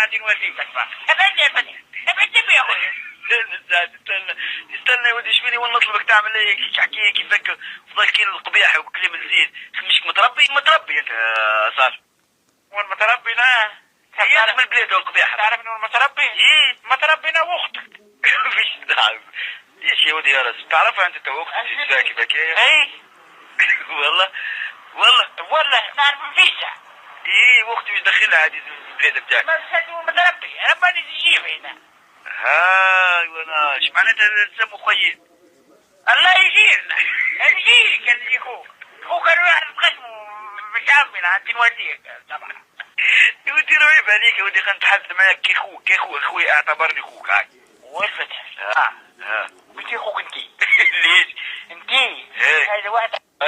غادي نوريك اسمع. ابعد يا فتى، ابعد يا اخويا. استنى يا ودي شويني وانا نطلبك تعمل ايه تحكي كيفك فضل كاين القبيح وكلام الزين مش متربي انت صار وين متربينا؟ هي من البلاد والقبيح تعرف انه متربي؟ ايه متربينا واختك. مش تعرف ليش يا ودي يا راس تعرفها انت واختك كيف حكايه؟ اي والله نعرف فيسا. ايه واختي مش دخلها هذه البلاد بتاعك ما بسدوا متربي انا ماني تجيب هنا. ها وانا ايش معناتها تسموا خويي؟ الله يجيرنا. نجيك نجي خوك انا واحد قسمه مش عامل عندي نوديك طبعا. يا ودي رويب عليك يا ودي خلينا نتحدث معاك كي اخوي اعتبرني اخوك هاي والفتح ها قلت اخوك انتي. ليش؟ انتي هذا واحد